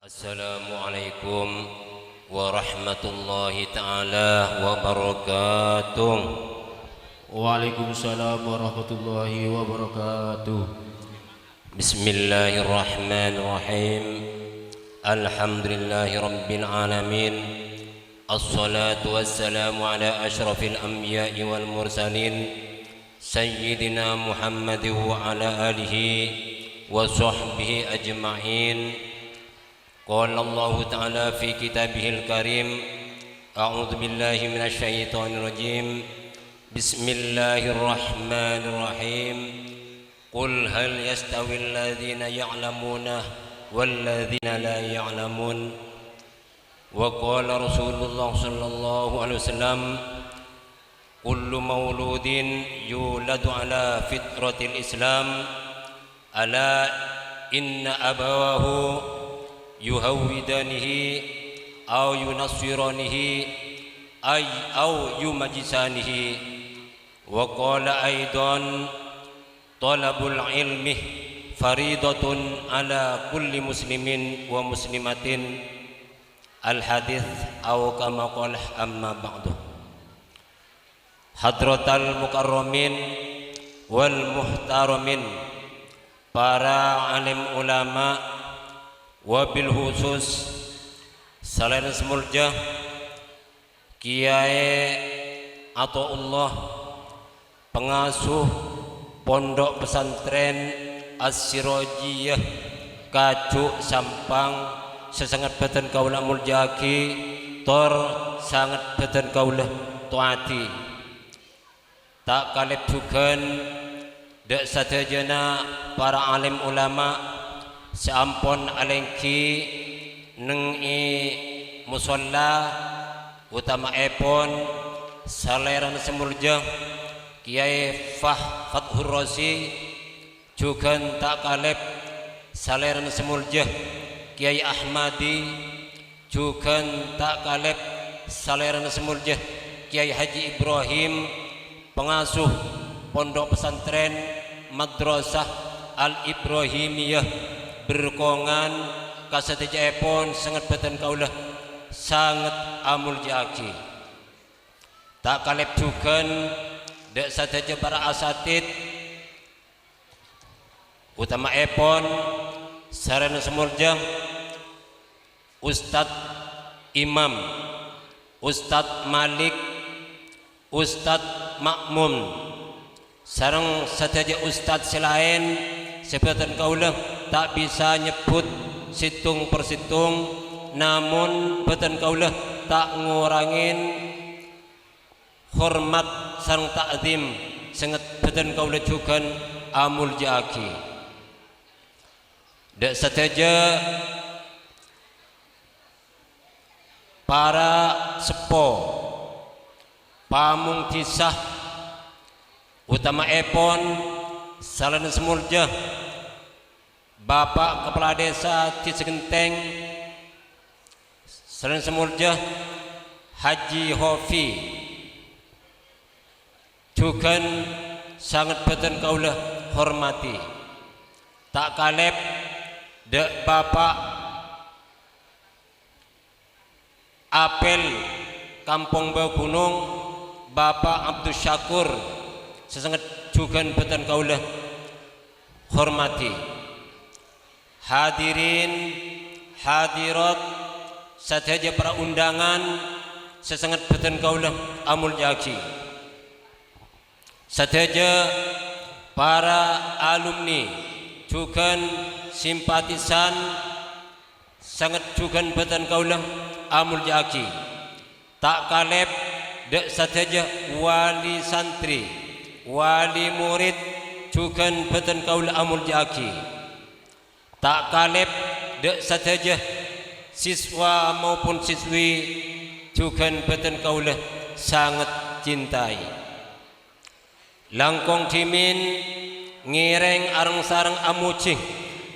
Assalamualaikum warahmatullahi ta'ala wabarakatuh. Waalaikumsalam warahmatullahi wabarakatuh. Bismillahirrahmanirrahim. Alhamdulillahi rabbil alamin. Assalatu wassalamu ala ashrafil anbiya'i wal mursalin Sayyidina Muhammad wa ala alihi wa sahbihi ajma'in. Qala Allah Ta'ala fi kitabihil karim. A'udzu billahi minasy syaithanir rajim. Bismillahirrahmanirrahim. Qul hal yastawil ladzina ya'lamuna wal ladzina la ya'lamun. Wa qala Rasulullah sallallahu alaihi wasallam, kullu mauludin yuladu ala fitratil Islam, ala inna abawahu yuhawidanihi aw yunassiranihi aw yumajisanihi. Wa qala aidan, talabul ilmi faridatun ala kulli muslimin wa muslimatin. Al hadits aw kama qala. Amma ba'du. Hadratal mukarramin wal muhtaramin, para alim ulama, wabil khusus selain semulja Kiai Athaullah, pengasuh Pondok Pesantren As-Sirajiyah Kajuk Sampang, sesangat beten kaula muljaki tor sangat beten kaula tuati. Tak kalip jugan dek sadajana para alim ulama seampun alengki nengi musalla utama epon saleran semulja Kiai Fathur Razi, juga tak kalep saleran semulja Kiai Ahmadi, juga tak kalep saleran semulja Kiai Haji Ibrahim, pengasuh Pondok Pesantren Madrasah Al-Ibrahimiyah Berkongan kasateja epon sangat beten kaulah sangat amul jaki. Tak kalep juga dek sateja para asatid utama epon sarana semurja Ustadz Imam, Ustadz Malik, Ustadz Makmum, sarang sateja Ustadz selain sebatan kaulah tak bisa nyebut situng persitung, namun beten kaulah tak ngurangin hormat sareng ta'zim sangat beten kaulah juga amul jaki. Dak sateja para sepo pamung kisah utama epon salan semulja Bapak Kepala Desa Cisegenteng salan semulja Haji Hofi, juga sangat beten kaulah hormati. Tak kalep dek Bapak Apel Kampung Bau Gunung Bapak Abdul Syakur, sesangat juga beten kaulah hormati. Hadirin hadirat sateja para undangan sesangat beten kaulah amul jaki. Sateja para alumni juga simpatisan sangat juga beten kaulah amul jaki. Tak kalep dek sateja wali santri, wali murid juga beten kaulah amul jaki. Tak kalep dek sateja siswa maupun siswi juga beten kaulah sangat cintai. Langkong timin ngireng arang sarang amucing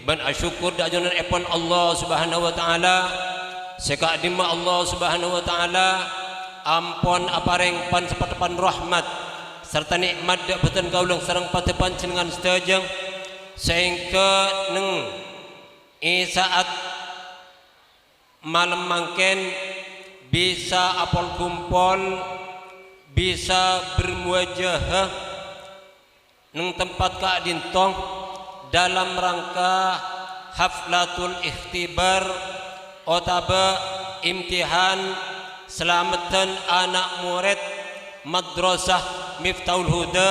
ban asyukur da ajunan epon Allah Subhanahu wa taala, seka dimma Allah Subhanahu wa taala ampon apareng pan sepatepan rahmat serta nikmat da beten kaulah sareng patepan jenengan sedaya sehingga neng saat malam mangken bisa apol kumpul, bisa bermuajahah nang tempat Kak Dintong dalam rangka haflatul ikhtibar otaba imtihan selamatan anak murid madrasah Miftahul Huda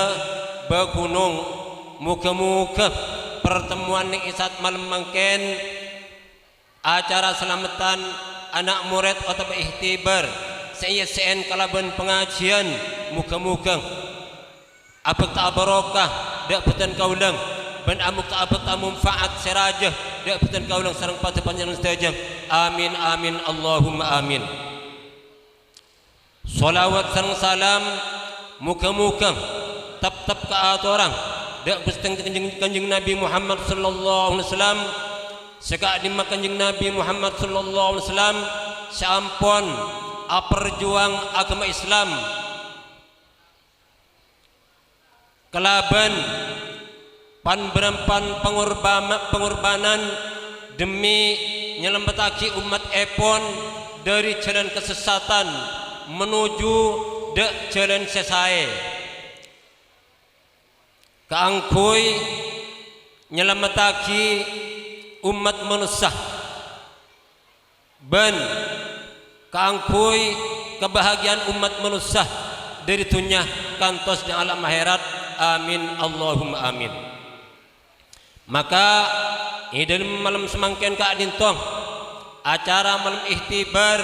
Bagunung. Muka-muka pertemuan yang isat malam mangken acara selamatan anak murid atau ikhtibar saya sen kalaban pengajian. Muka-muka abek tak barokah dak betan kaulang ban amuk tak abek tak manfaat serajah dak betan kaulang sareng patu panjenengan sedaya. Amin amin Allahumma amin. Salawat sareng salam muka-muka tap-tap ka atorang dak besteng kanjeng Nabi Muhammad sallallahu alaihi wasallam seka di kanjeng Nabi Muhammad sallallahu alaihi wasallam sampun aperjuang agama Islam kelaban pan berempan pengorbanan demi nyelempataki umat epon dari jalan kesesatan menuju dek jalan sesae. Kaangkuy nyelamataki umat manusia ban kaangkuy kebahagiaan umat manusia dari dunia kantos di alam akhirat. Amin Allahumma amin. Maka ini dalam malam semangkin Kak Dintong acara malam ikhtibar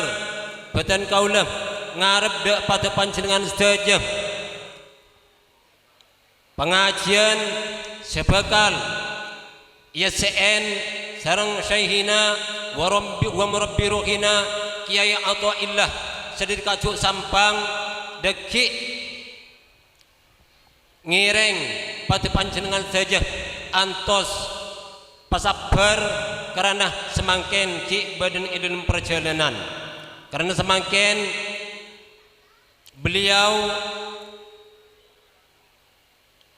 batan kaulah ngarep dek pada panjenengan sedaya pengajian sebekal YSN sareng syaihina wa murabbi ruhina Kiai Athaillah sedir kajuk sampang deki ngireng pada panjenengan saja antos pasabar karena semangken ki badan dalam perjalanan karena semangken beliau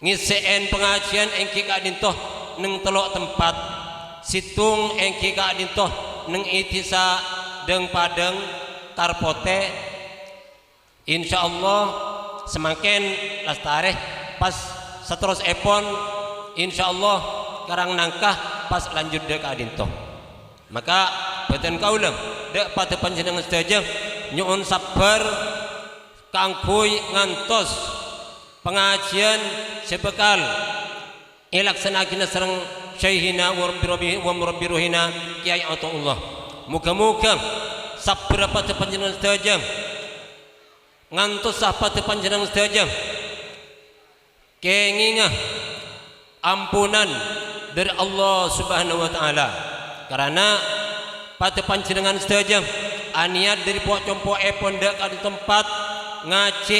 ngiseen pengajian engki Kak Dintoh neng telok tempat situng engki Kak Dintoh neng itisa deng padeng karpote insyaallah semakin lastareh pas seterus epon insyaallah karang nangkah pas lanjut dek Kak Dintoh. Maka badan kaulang dek pada panjenengan sedaya nyuun sabar kangkuy ngantos pengajian sebekal ilaksanakeun sareng syaihina wa murabbi ruhina Kiai Athaillah. Muga-muga sabar pada panjenengan sedaya ngantos pada panjenengan sedaya kengingah ampunan dari Allah Subhanahu wa taala karena pada panjenengan sedaya aniat dari pok-compok epon dak di tempat ngaji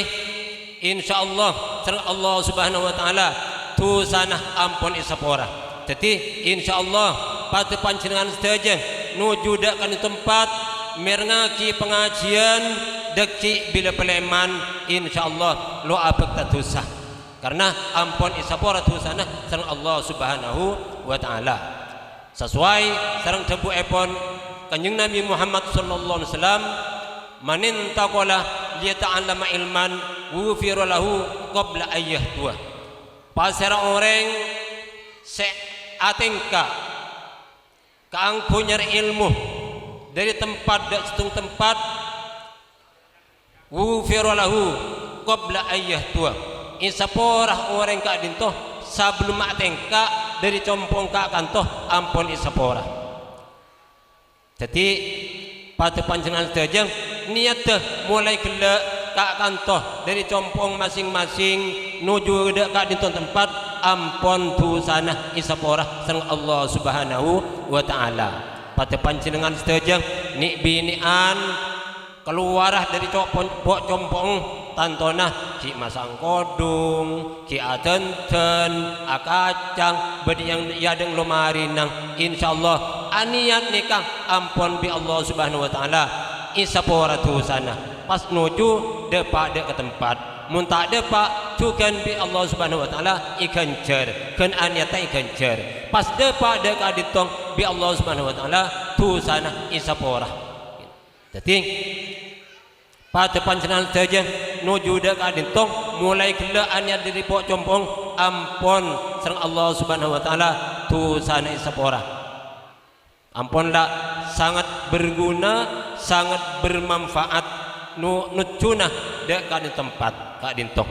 insyaallah sareng Allah Subhanahu wa taala tusanah ampun isapora. Jadi insyaallah pada panjenengan sedaya nuju dak di tempat mirngaki pengajian deki bila peleman insyaallah lo abek tatusah karena ampun isapora tusanah sareng Allah Subhanahu wa taala sesuai sareng debu epon kanjeng Nabi Muhammad sallallahu alaihi wasallam manin taqala liyata'allama ilman wufiru lahu qabla ayyah tua pasara orang se atingka kaangku nyari ilmu dari tempat dak setung tempat wufiru lahu qabla ayyah tua isaporah orang Kak Dintoh sebelum atengka dari compong Kak Kantoh ampun isaporah. Jadi pada panjenengan sedaya niat dah mulai gelak Kak Kantoh dari compong masing-masing nuju Kak Dintoh tempat ampun dosana isaporah sareng Allah Subhanahu wa taala. Pada panjenengan sedaya ni binian keluarah dari compong tantona ki masang kodung ki adenten akacang bedi yang yadeng lumari nang insyaallah aniat nikah ampun bi Allah Subhanahu wa taala isapora dosana pas nuju depak dek ke tempat mun tak depak jugan bi Allah Subhanahu wa taala iganjar kan aniata iganjar pas depak dek aditong bi Allah Subhanahu wa taala dosana isapora Jadi pada panjenengan saja nuju dak adintong mulai gila anyar diri pok compong ampon sareng Allah Subhanahu wa taala dosana sapora. Amponlah sangat berguna, sangat bermanfaat nucuna dak ka tempat ka dintong.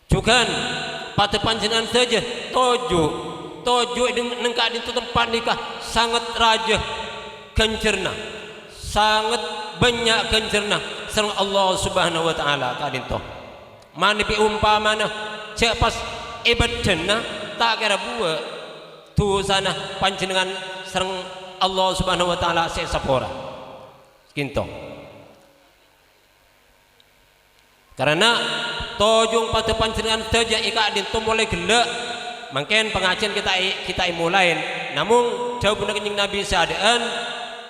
Juga pada panjenengan saja tojo dengan ka dintu tempat nikah sangat raja kencerna, sangat banyak kencerna sareng Allah Subhanahu wa taala ka dinto. Mani pi umpamana cek pas ibadana tak kira buat tu sana panjenengan sareng Allah Subhanahu wa taala se sapora. Kinto. Karena tojung pada panjenengan saja ika dinto mulai gelek mungkin pengajian kita mulai. Namun jauh benar kanjeng Nabi sadaan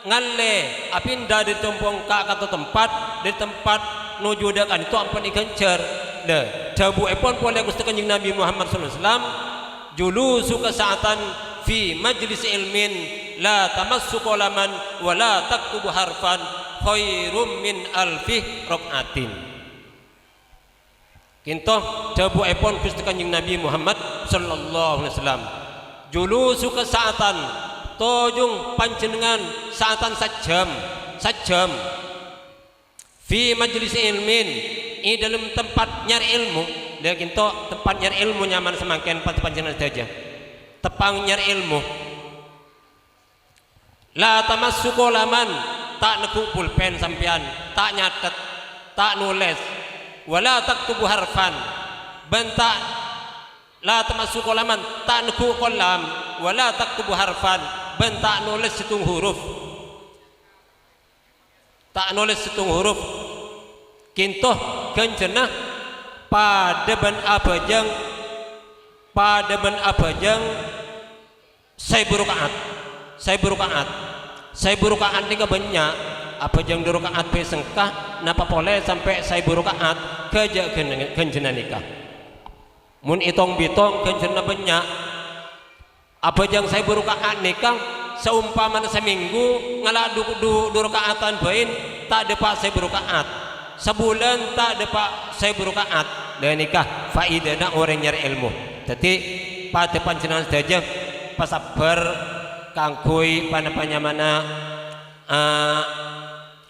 ngalle apinda di tompong ka kata tempat di tempat nuju dakan itu ampun ikancer le jabu epon pole Gusti kanjeng Nabi Muhammad sallallahu alaihi wasallam julusu kesaatan fi majlis ilmin la tamassu qalaman wa la taktubu harfan khairum min alfi raqatin. Kinto jabu epon Gusti kanjeng Nabi Muhammad sallallahu alaihi wasallam julusu kesaatan tojung panjenengan saatan sajam fi majlis ilmin i dalam tempat nyari ilmu dia kinto tempat nyari ilmu nyaman semakin pada panjenengan saja tepang nyari ilmu la tamassu qalaman tak neku pulpen sampean tak nyatet tak nulis wala taktubu harfan bentak la tamassu qalaman tak neku qalam wala taktubu harfan bentak nulis situng huruf tak nulis situng huruf kintoh kencenah pada ben abajang saya berukaat ni banyak abajang berukaat pesengkah napa boleh sampai saya berukaat kerja kencenah nikah mun itong bitong kencenah banyak abajang saya berukaat nikah seumpama seminggu ngalah dua rakaatan bain tak dapat saya berukaat sebulan tak dapat saya berukaat dan nikah faidana orang nyari ilmu. Jadi pada panjenengan saja pasabar kangkui panapanya mana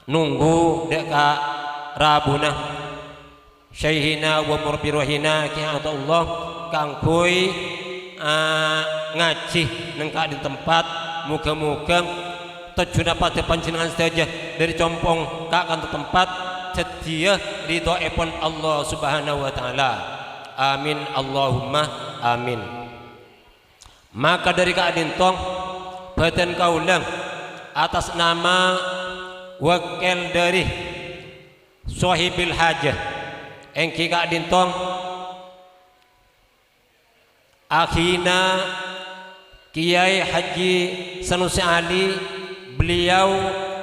nunggu deka rabuna syaihina wa murbirohina ki Allah kangkui ngaji nengka di tempat muga-muga tujuan pada panjenengan saja dari compong kak kantor tempat setia ridho epon Allah Subhanahu wa taala. Amin Allahumma amin. Maka dari kak dintong badan kaulang atas nama wakil dari sahibil hajah engki kak dintong akhina Kiai Haji Sanusi Ali beliau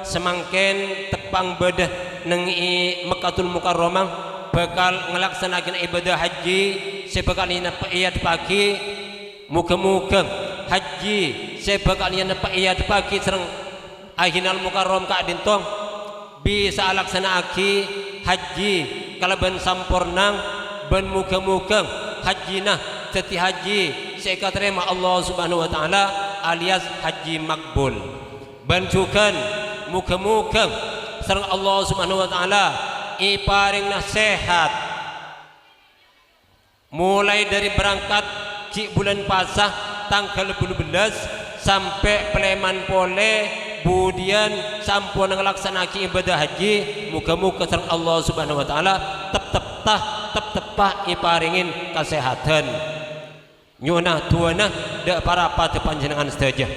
semangken tepang bedah nengi Mekkatul Mukarramah bakal ngelaksanakan ibadah haji sebakal ina iyat pagi muga-muga haji sebakal ina iyat pagi sereng ahinal mukarram ka dintong bisa laksanaake haji kalaban sampurna ben muga-muga hajina jadi haji seka terima Allah Subhanahu wa taala alias haji makbul. Banjukan muga-muga sareng Allah Subhanahu wa taala iparing nasihat mulai dari berangkat di bulan Pasah tanggal 12 sampai peleman pole kemudian sampun ngelaksanaki ibadah haji muga-muga sareng Allah Subhanahu wa taala tep-tepah iparingin kesehatan nyunah tuana dak para pati panjenengan sedaya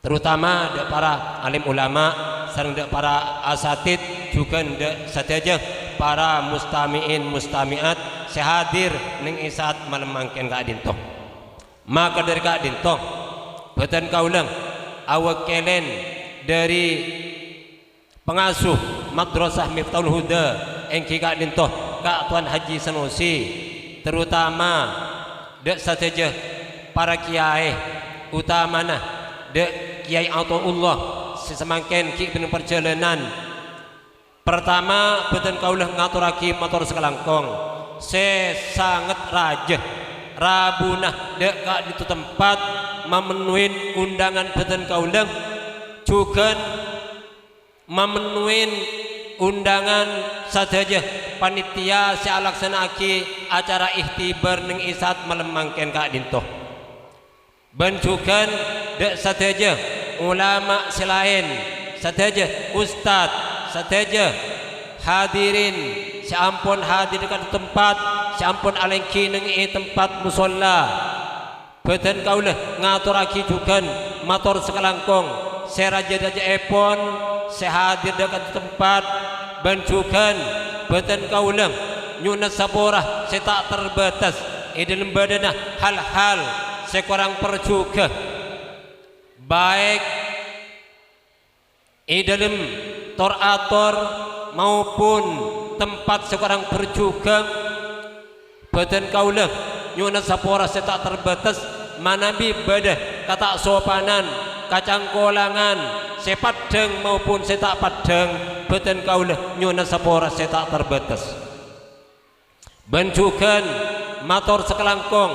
terutama dak para alim ulama sareng dak para asatid juga dak sedaya para mustamiin mustamiat sehadir ning isat malam mangken ka dinto maka dari ka dinto beten kaulang awak kelen dari pengasuh madrasah Miftahul Huda engki ka dinto ka Tuan Haji Sanusi terutama dek saja para kiai utamana dek Kiai Ataullah sesemangken ki bening perjalanan. Pertama beten kaulah ngaturaki motor sekelangkong. Se sangat rajah rabunah dek ka di tempat memenuhi undangan beten kaulah juga memenuhi undangan saja panitia si alaksanaki acara ikhtibar ning isat melemangken ka dintoh. Bencukan dek saja ulama selain saja ustad saja hadirin seampun hadir dekat tempat seampun alengki ning tempat musalla beten kaulah ngaturaki juga motor sekelangkong seraja-raja epon sehadir dekat tempat bencukan beten kaulah nyuna saborah se tak terbatas dalam badanah hal-hal sekurang perjuga baik dalam torator maupun tempat sekurang perjuga beten kaulah nyuna saborah se tak terbatas manabi badah kata sopanan kacang kolangan sepadeng maupun setak padeng beten kaulah nyuna saborah se tak terbatas bencukan motor sekelangkong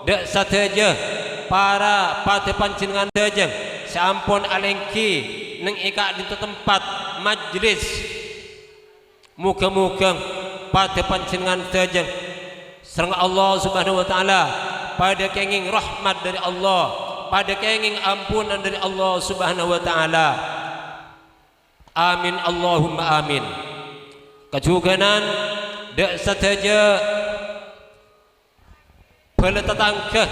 dek sateja para pada pancingan saja seampun alengki neng ika di tempat majlis muka-muka pada pancingan saja serang Allah subhanahu wa ta'ala pada kenging rahmat dari Allah pada kenging ampunan dari Allah subhanahu wa ta'ala amin Allahumma amin kejuganan dek sateja bala tetangga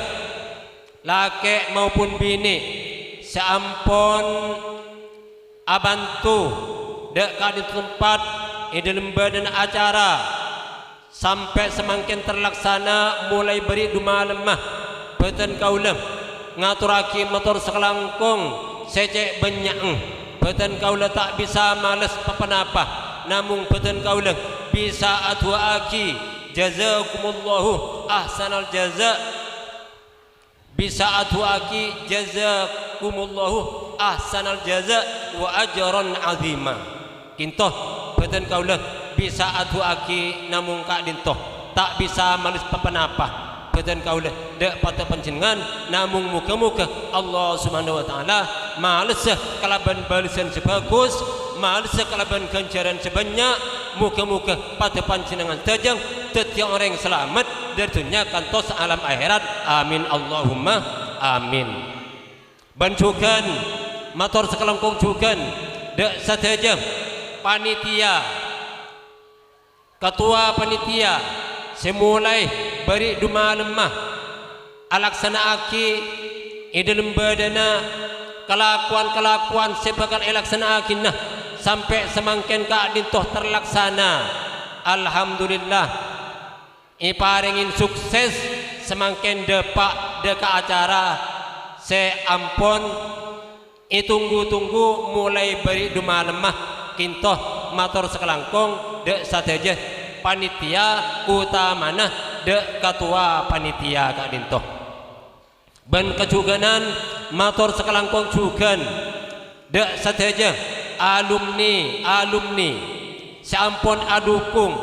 laki maupun bini seampun abantu dek ka di tempat dalam badan acara sampai semakin terlaksana mulai beri duma lemah beten kaulah ngaturaki motor sekelangkong secek banyak beten kaulah tak bisa malas apa-apa namun beten kaulah bisa adwaaki jazakumullahu ahsanal jaza bisa adwaaki jazakumullahu ahsanal jaza wa ajran azima kintoh beten kaulah bisa adwaaki namun kak dintoh tak bisa malis apa-apa beten kaulah dek pada panjenengan namun muka-muka Allah subhanahu wa ta'ala malis kalaban balisan sebagus malis kalaban ganjaran sebanyak muka-muka pada panjenengan tajang setiap orang selamat dari dunia kantos alam akhirat amin Allahumma amin bancukan motor sekelangkong juga dek sateja panitia ketua panitia semulai beri duma lemah alaksanaaki dalam badana kelakuan-kelakuan sebagai alaksanaaki nah sampai semangken ka dintoh terlaksana alhamdulillah iparingin sukses semangken depak deka acara seampun itunggu-tunggu mulai beri duma lemah kintoh motor sekelangkong dek sateja panitia utamana dek ketua panitia kak dintoh ben kejuganan motor sekelangkong juga dek sateja alumni seampun adukung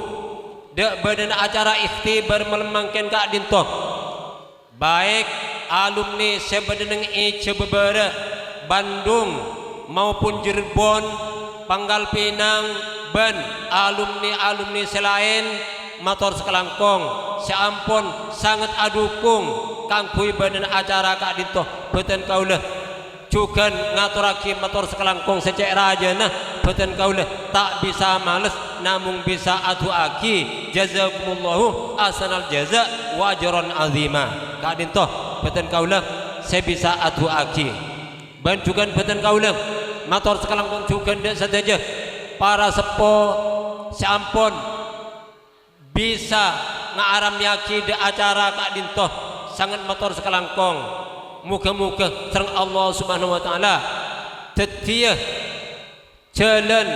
dek badan acara ikhtibar melemangkan kak dintoh baik alumni sebadaneng Cebebara Bandung maupun Cirebon Panggal Pinang ban alumni selain motor sekelangkong seampun sangat adukung kangkui badan acara kak dintoh beten kaulah juga ngaturaki motor sekelangkong secek raja nah beten kaulah tak bisa males namun bisa aduaki jazakumullahu ahsanal jaza wa ajran azima kak dintoh beten kaulah saya bisa aduaki ban juga beten kaulah motor sekelangkong juga ndak saja para sepo seampun bisa ngaram yaki di acara kak dintoh sangat motor sekelangkong muka-muka serang Allah subhanahu wa ta'ala tetia jalan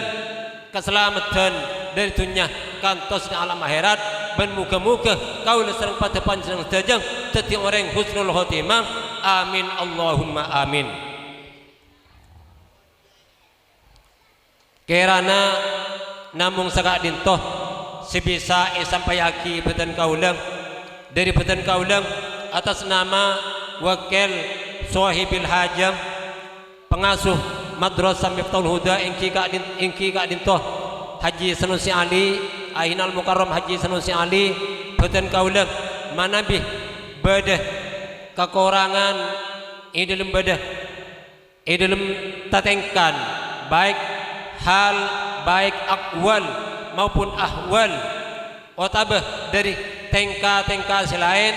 keselamatan dari dunia kantos di alam akhirat dan muka-muka kau serang pada panjang tajang tetia orang husnul khotimah amin Allahumma amin kerana namung sagak dintoh sebisa sampai aki beten kaulang dari beten kaulang atas nama wakil sahibil hajam pengasuh madrasah Miftahul Huda ingki kak dintoh Haji Sanusi Ali Ainal Mukarram Haji Sanusi Ali beten kaulang manabih bedah kekurangan dalam bedah dalam tatengkan baik hal baik akwal maupun ahwal otabah dari tengka-tengka selain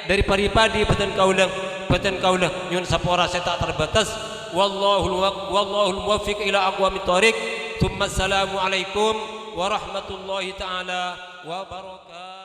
dari paripadi beten kaulang nyun sapora saya tak terbatas wallahul muwaffiq ila aqwamit thoriq. Tsumma assalamu alaikum warahmatullahi taala wabarakatuh.